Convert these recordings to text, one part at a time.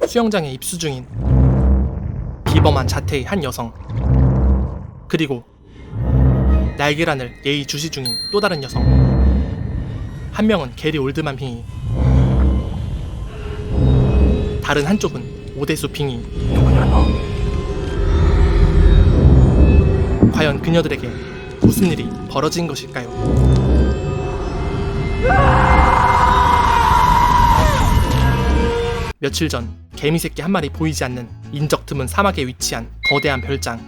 수영장에 입수 중인 비범한 자태의 한 여성, 그리고 날계란을 예의주시 중인 또 다른 여성. 한 명은 게리 올드만 빙의, 다른 한쪽은 오대수 빙의. 과연 그녀들에게 무슨 일이 벌어진 것일까요? 며칠 전 개미새끼 한 마리 보이지 않는 인적 드문 사막에 위치한 거대한 별장.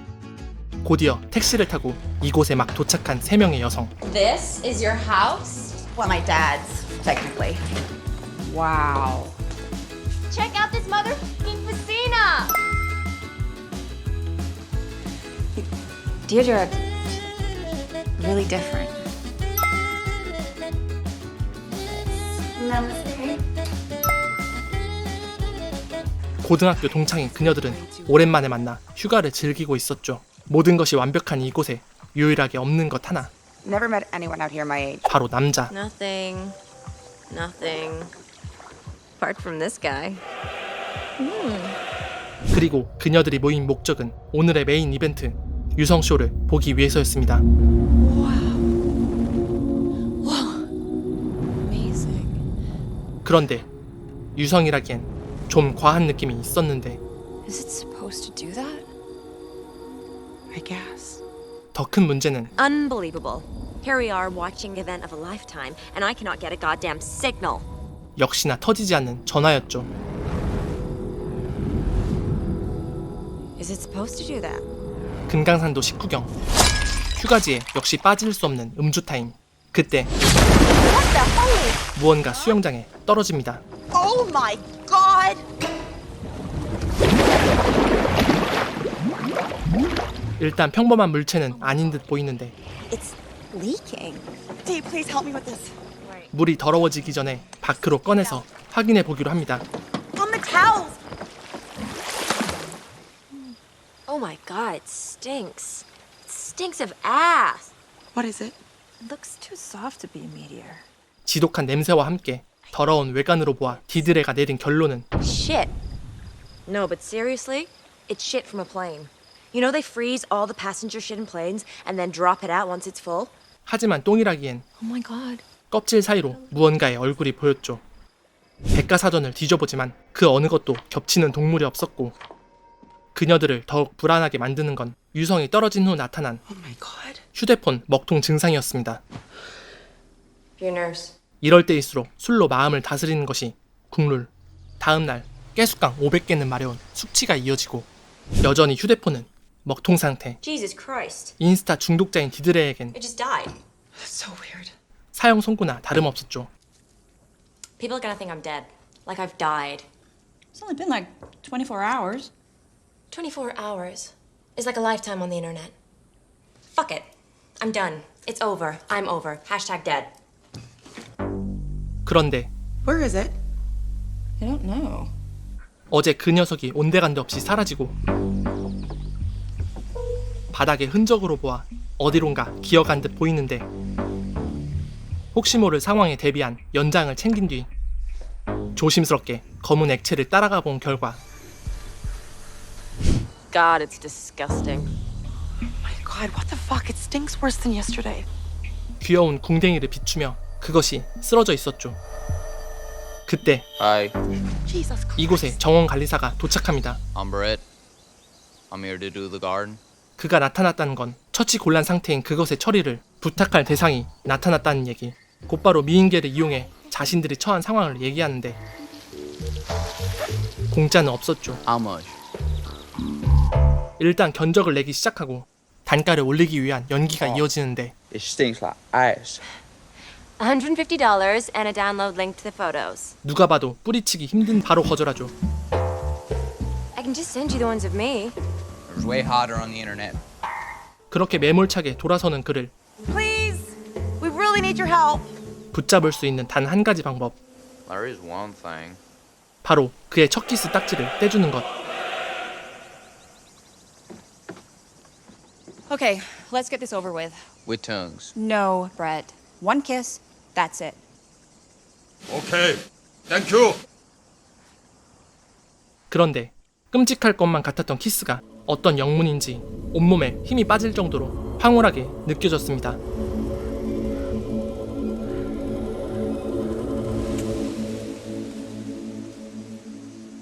곧이어 택시를 타고 이곳에 막 도착한 3명의 여성. This is your house? Well, my dad's, technically. Wow. Check out this motherfucking piscina! Deirdre, really different. Namaste. 고등학교 동창인 그녀들은 오랜만에 만나 휴가를 즐기고 있었죠. 모든 것이 완벽한 이곳에 유일하게 없는 것 하나. Never met anyone out here my age. 바로 남자. Nothing. Apart from this guy. 그리고 그녀들이 모인 목적은 오늘의 메인 이벤트 유성쇼를 보기 위해서였습니다. Amazing. 그런데 유성이라기엔 좀 과한 느낌이 있었는데 Is it supposed to do that? I guess. 더 큰 문제는 Unbelievable. Here we are watching the event of a lifetime, and I cannot get a goddamn signal. 역시나 터지지 않는 전화였죠. Is it supposed to do that? 금강산도 식후경. 휴가지에 역시 빠질 수 없는 음주 타임. 그때 무언가 수영장에 떨어집니다. Oh my god! 일단 평범한 물체는 아닌 듯 보이는데 It's leaking. Dee, please help me with this. 물이 더러워지기 전에 밖으로 꺼내서 확인해 보기로 합니다. On the towels! Oh my god, it stinks. It stinks of ass. What is it? It looks too soft to be a meteor. 지독한 냄새와 함께 더러운 외관으로 보아 디드레가 내린 결론은 Shit. No, but seriously? It's shit from a plane. You know they freeze all the passenger shit in planes and then drop it out once it's full? 하지만 똥이라기엔 Oh my god. 껍질 사이로 무언가의 얼굴이 보였죠. 백과사전을 뒤져보지만 그 어느 것도 겹치는 동물이 없었고 그녀들을 더욱 불안하게 만드는 건 유성이 떨어진 후 나타난 Oh my god. 휴대폰 먹통 증상이었습니다. Your nurse. 이럴 때일수록 술로 마음을 다스리는 것이 국룰. 다음날 깨숫강 500개는 마려운 숙취가 이어지고 여전히 휴대폰은 먹통 상태. Jesus Christ. 인스타 중독자인 디드레에겐 It just died. That's so weird. 사형 선고나 다름없었죠. People are gonna think I'm dead. Like I've died. It's only been like 24 hours. 24 hours is like a lifetime on the internet. Fuck it. I'm done. It's over. I'm over. Hashtag dead. 그런데 Where is it? I don't know. 어제 그 녀석이 온데간데 없이 사라지고 바닥에 흔적으로 보아 어디론가 기어간 듯 보이는데 혹시 모를 상황에 대비한 연장을 챙긴 뒤 조심스럽게 검은 액체를 따라가 본 결과 God, it's disgusting. My god, what the fuck? It stinks worse than yesterday. 귀여운 궁뎅이를 비추며 그것이 쓰러져 있었죠. 그때 Hi, Jesus Christ. 이곳에 정원관리사가 도착합니다. I'm Brett. I'm here to do the garden. 그가 나타났다는 건 처치곤란 상태인 그것의 처리를 부탁할 대상이 나타났다는 얘기. 곧바로 미인계를 이용해 자신들이 처한 상황을 얘기하는데 공짜는 없었죠. How much? 일단 견적을 내기 시작하고 단가를 올리기 위한 연기가 이어지는데 It stinks like ass. $150 and a download link to the photos. 누가 봐도 뿌리치기 힘든 바로 거절하죠. I can just send you the ones of me. There's way hotter on the internet. 그렇게 매몰차게 돌아서는 그를 Please! We really need your help. 붙잡을 수 있는 단 한 가지 방법, There is one thing. 바로 그의 첫 키스 딱지를 떼주는 것. Okay, let's get this over with. With tongues. No, Brett. One kiss, that's it. Okay, thank you. 그런데 끔찍할 것만 같았던 키스가 어떤 영문인지 온몸에 힘이 빠질 정도로 황홀하게 느껴졌습니다.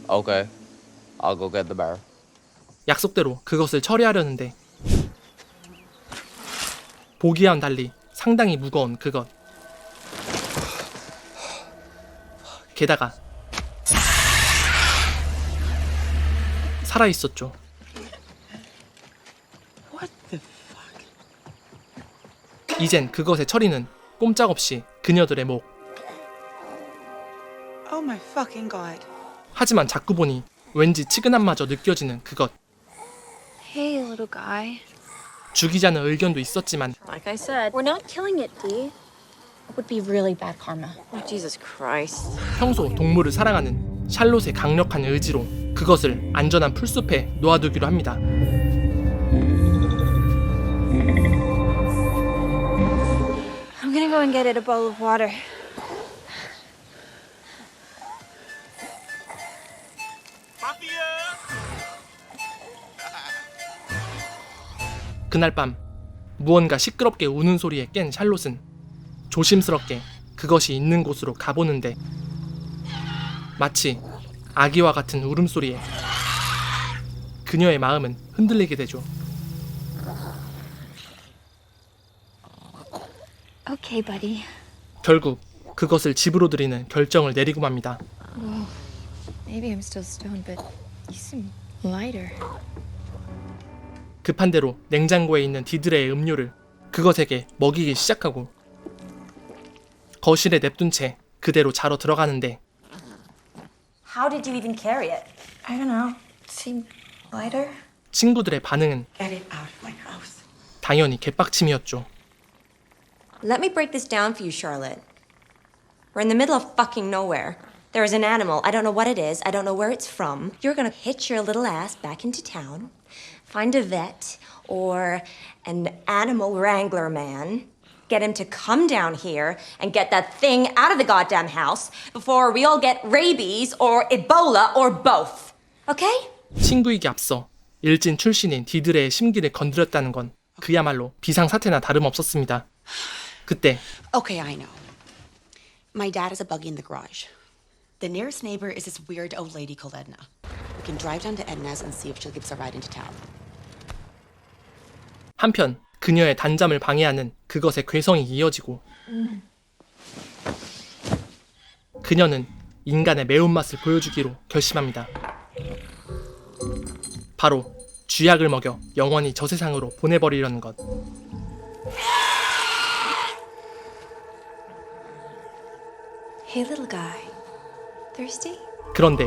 Okay. I'll go get the bear. 약속대로 그것을 처리하려는데 보기와는 달리 상당히 무거운 그것. 게다가 살아있었죠. What the fuck? 이젠 그것의 처리는 꼼짝없이 그녀들의 목. Oh my fucking god. 하지만 자꾸 보니 왠지 치근함마저 느껴지는 그것. Hey, little guy. 죽이자는 의견도 있었지만 Like I said. We're not killing it, Dee. It would be really bad karma. Oh, Jesus Christ. 평소 동물을 사랑하는 샬롯의 강력한 의지로 그것을 안전한 풀숲에 놓아두기로 합니다. I'm gonna go and get it a bowl of water. 그날 밤 무언가 시끄럽게 우는 소리에 깬 샬롯은 조심스럽게 그것이 있는 곳으로 가보는데 마치 아기와 같은 울음소리에 그녀의 마음은 흔들리게 되죠. Okay, buddy. 결국 그것을 집으로 들이는 결정을 내리고 맙니다. Maybe I'm still stoned, but you seem lighter. 급한 대로 냉장고에 있는 디드레의 음료를 그것에게 먹이기 시작하고 거실에 냅둔 채 그대로 자러 들어가는데 How did you even carry it? I don't know. Seem lighter? 친구들의 반응은 Get it out of my house. 당연히 개빡침이었죠. Let me break this down for you, Charlotte. We're in the middle of fucking nowhere. There is an animal. I don't know what it is. I don't know where it's from. You're gonna hitch your little ass back into town, find a vet or an animal wrangler man, get him to come down here and get that thing out of the goddamn house before we all get rabies or Ebola or both. Okay? 친구이기 앞서 일진 출신인 디드레의 심기를 건드렸다는 건 그야말로 비상사태나 다름없었습니다. 그때 Okay, I know. My dad has a buggy in the garage. The nearest neighbor is this weird old lady called Edna. We can drive down to Edna's and see if she'll give us a ride into town. 한편 그녀의 단잠을 방해하는 그것의 괴성이 이어지고 그녀는 인간의 매운맛을 보여주기로 결심합니다. 바로 쥐약을 먹여 영원히 저 세상으로 보내버리려는 것. Hey, little guy. Thirsty? 그런데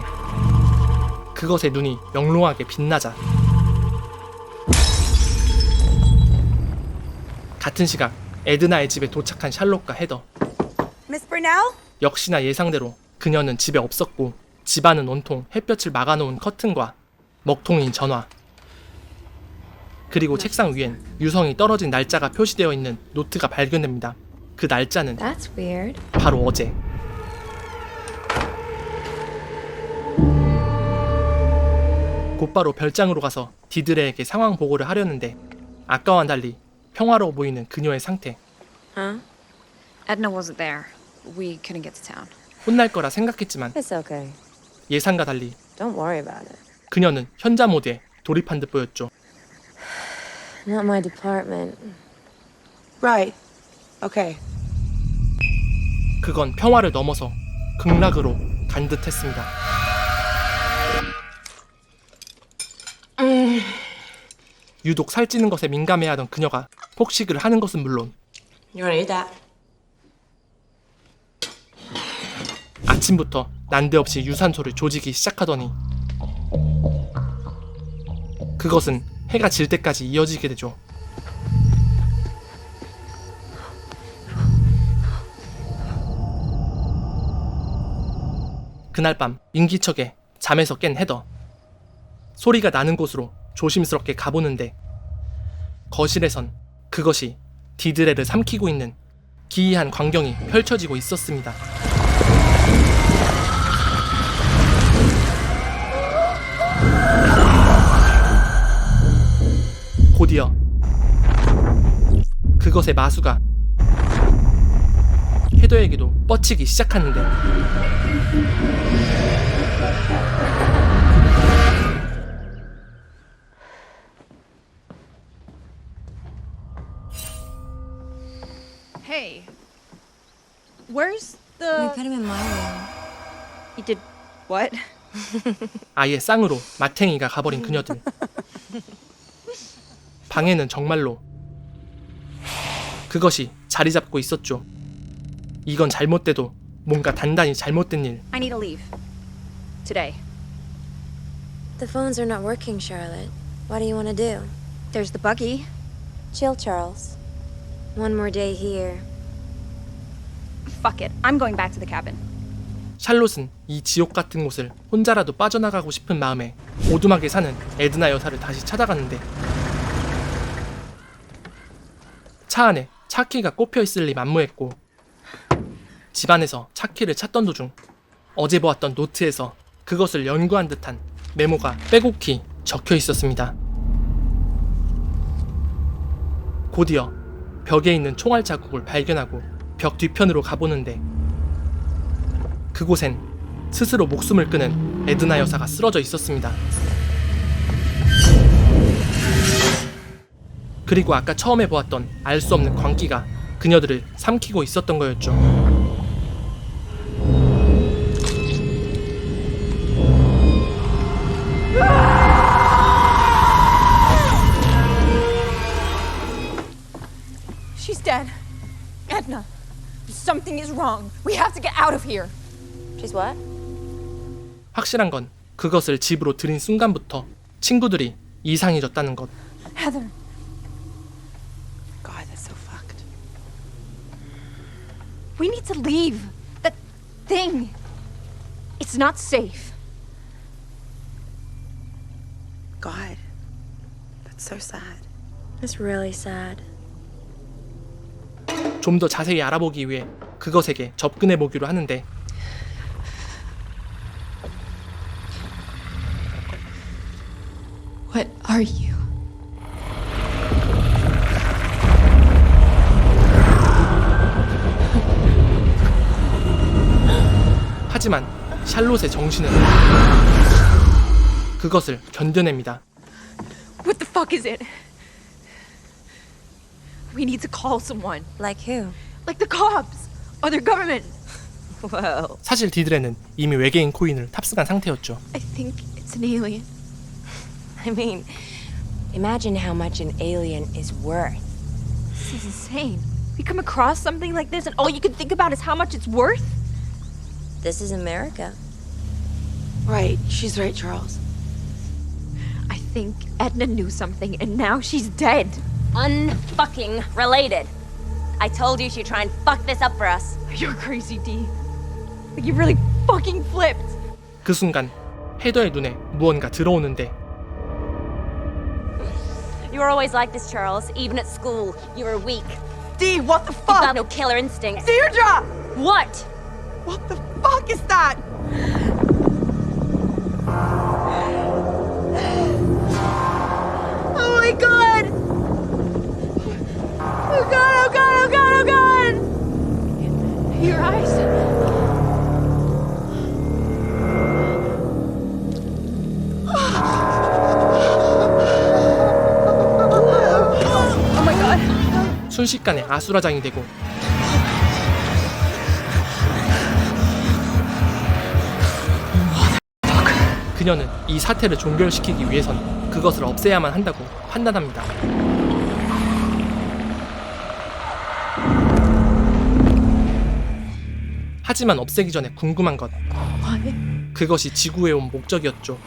그것의 눈이 영롱하게 빛나자 같은 시각 에드나의 집에 도착한 샬롯과 헤더. Miss Brunel? 역시나 예상대로 그녀는 집에 없었고 집안은 온통 햇볕을 막아놓은 커튼과 먹통인 전화 그리고 책상 위엔 유성이 떨어진 날짜가 표시되어 있는 노트가 발견됩니다. 그 날짜는 That's weird. 바로 어제. 곧바로 별장으로 가서 디드레에게 상황 보고를 하려는데 아까와는 달리 평화로워 보이는 그녀의 상태. Huh? Edna wasn't there. We couldn't get to town. 혼날 거라 생각했지만 It's okay. 예상과 달리 Don't worry about it. 그녀는 현자 모드에 돌입한 듯 보였죠. Not my department. Right. Okay. 그건 평화를 넘어서 극락으로 간 듯했습니다. 유독 살찌는 것에 민감해하던 그녀가 폭식을 하는 것은 물론 You wanna eat that? 아침부터 난데없이 유산소를 조지기 시작하더니 그것은 해가 질 때까지 이어지게 되죠. 그날 밤 인기척에 잠에서 깬 헤더. 소리가 나는 곳으로 조심스럽게 가보는데 거실에선 그것이 디드레를 삼키고 있는 기이한 광경이 펼쳐지고 있었습니다. 곧이어 그것의 마수가 헤더에게도 뻗치기 시작하는데 Hey, where's We the? put him in my room. You did what? 아예 쌍으로 마탱이가 가버린 그녀들. 방에는 정말로 그것이 자리 잡고 있었죠. 이건 잘못돼도 뭔가 단단히 잘못된 일. I need to leave. Today. The phones are not working, Charlotte. What do you want to do? There's the buggy. Chill, Charles. One more day here. Fuck it. I'm going back to the cabin. 샬롯은 이 지옥 같은 곳을 혼자라도 빠져나가고 싶은 마음에 오두막에 사는 에드나 여사를 다시 찾아가는데 차 안에 차키가 꼽혀 있을 리 만무했고 집안에서 차키를 찾던 도중 어제 보았던 노트에서 그것을 연구한 듯한 메모가 빼곡히 적혀 있었습니다. 곧이어 벽에 있는 총알 자국을 발견하고 벽 뒤편으로 가보는데 그곳엔 스스로 목숨을 끊은 에드나 여사가 쓰러져 있었습니다. 그리고 아까 처음에 보았던 알 수 없는 광기가 그녀들을 삼키고 있었던 거였죠. She's dead. Edna, something is wrong. We have to get out of here. She's what? 확실한 건 그것을 집으로 들인 순간부터 친구들이 이상해졌다는 것. Heather. God, that's so fucked. We need to leave. That thing. It's not safe. God, that's so sad. It's really sad. 좀 더 자세히 알아보기 위해 그것에게 접근해 보기로 하는데 What are you? 하지만 샬롯의 정신은 그것을 견뎌냅니다. What the fuck is it? We need to call someone. Like who? Like the cops. Or their government. Whoa. 사실 디드레는 이미 외계인 코인을 탑승한 상태였죠. I think it's an alien. I mean, imagine how much an alien is worth. This is insane. We come across something like this and all you can think about is how much it's worth? This is America. Right, she's right, Charles. I think Edna knew something and now she's dead. Unfucking related. I told you she'd try and fuck this up for us. You're crazy, D. Like you really fucking flipped. 그 순간 헤더의 눈에 무언가 들어오는데 You were always like this, Charles. Even at school, you were weak. D, what the You've fuck? got no killer instincts. Deirdre! What? What the fuck is that? Oh my god! Oh god, oh god, oh god, oh god! Your eyes. Oh my god. 순식간에 아수라장이 되고 그녀는 이 사태를 종결시키기 위해선 그것을 없애야만 한다고 판단합니다. 하지만 없애기 전에 궁금한 것. 그것이 지구에 온 목적이었죠.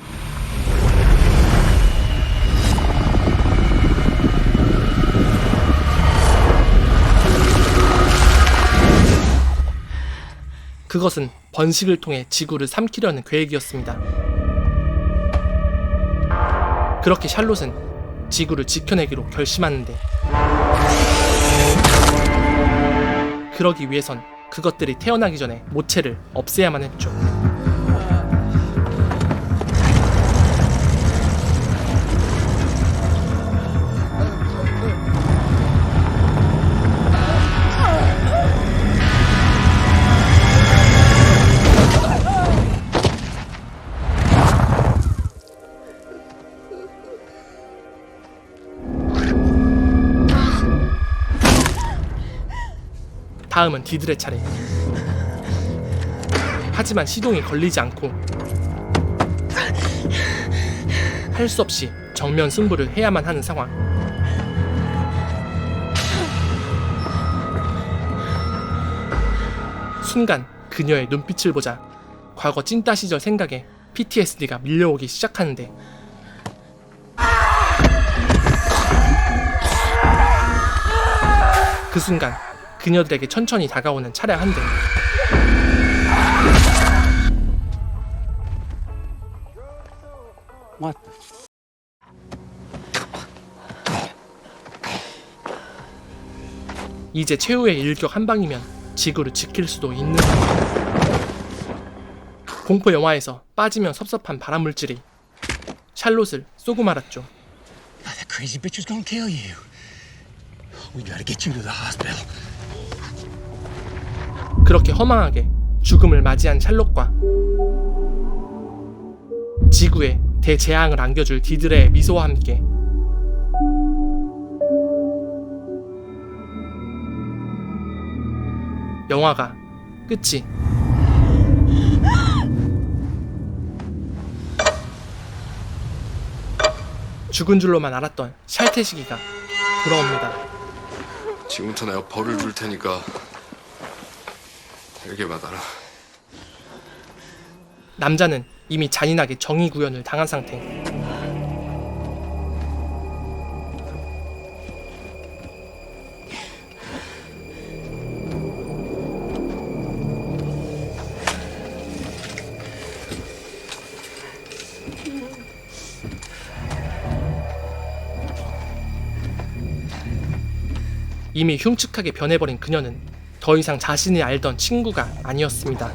그것은 번식을 통해 지구를 삼키려는 계획이었습니다. 그렇게 샬롯은 지구를 지켜내기로 결심하는데 그러기 위해선 그것들이 태어나기 전에 모체를 없애야만 했죠. 다음은 디들의 차례. 하지만 시동이 걸리지 않고 할 수 없이 정면 승부를 해야만 하는 상황. 순간 그녀의 눈빛을 보자 과거 찐따 시절 생각에 PTSD가 밀려오기 시작하는데, 그 순간 그녀들에게 천천히 다가오는 차량 한 대. What? 이제 최후의 일격 한 방이면 지구를 지킬 수도 있는 상황. 공포 영화에서 빠지면 섭섭한 발암 물질이 샬롯을 쏘고 말았죠. That crazy bitch was gonna kill you. We gotta get you to the hospital. 그렇게 허망하게 죽음을 맞이한 샬롯과 지구에 대재앙을 안겨줄 디들의 미소와 함께 영화가 끝이 죽은 줄로만 알았던 샬태식이가 돌아옵니다. 지금부터 내가 벌을 줄 테니까 되게 받아라. 남자는 이미 잔인하게 정의 구현을 당한 상태. 이미 흉측하게 변해버린 그녀는 더 이상 자신이 알던 친구가 아니었습니다.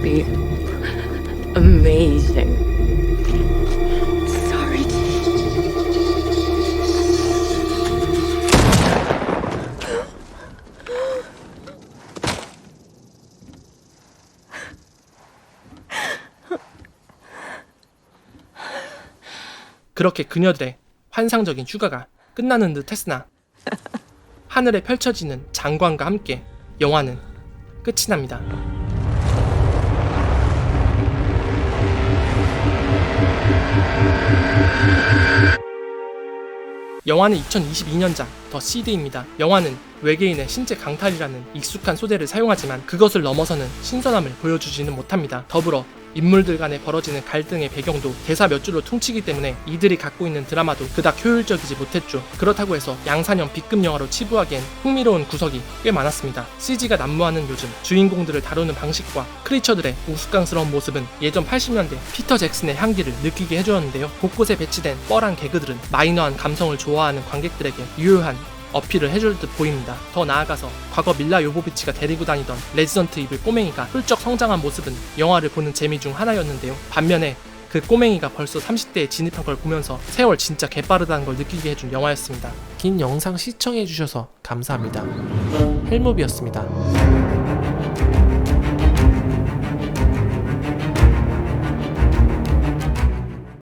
Be amazing. Sorry. 그렇게 그녀들의 환상적인 휴가가 끝나는 듯 했으나 하늘에 펼쳐지는 장관과 함께 영화는 끝이 납니다. 영화는 2022년작 더 시드입니다. 영화는 외계인의 신체 강탈이라는 익숙한 소재를 사용하지만 그것을 넘어서는 신선함을 보여주지는 못합니다. 더불어 인물들 간에 벌어지는 갈등의 배경도 대사 몇 줄로 퉁치기 때문에 이들이 갖고 있는 드라마도 그닥 효율적이지 못했죠. 그렇다고 해서 양산형 B급 영화로 치부하기엔 흥미로운 구석이 꽤 많았습니다. CG가 난무하는 요즘 주인공들을 다루는 방식과 크리처들의 우스꽝스러운 모습은 예전 80년대 피터 잭슨의 향기를 느끼게 해주었는데요. 곳곳에 배치된 뻘한 개그들은 마이너한 감성을 좋아하는 관객들에게 유효한 어필을 해줄 듯 보입니다. 더 나아가서 과거 밀라 요보비치가 데리고 다니던 레지던트 이블 꼬맹이가 훌쩍 성장한 모습은 영화를 보는 재미 중 하나였는데요. 반면에 그 꼬맹이가 벌써 30대에 진입한 걸 보면서 세월 진짜 개빠르다는 걸 느끼게 해준 영화였습니다. 긴 영상 시청해주셔서 감사합니다. 헬무비였습니다.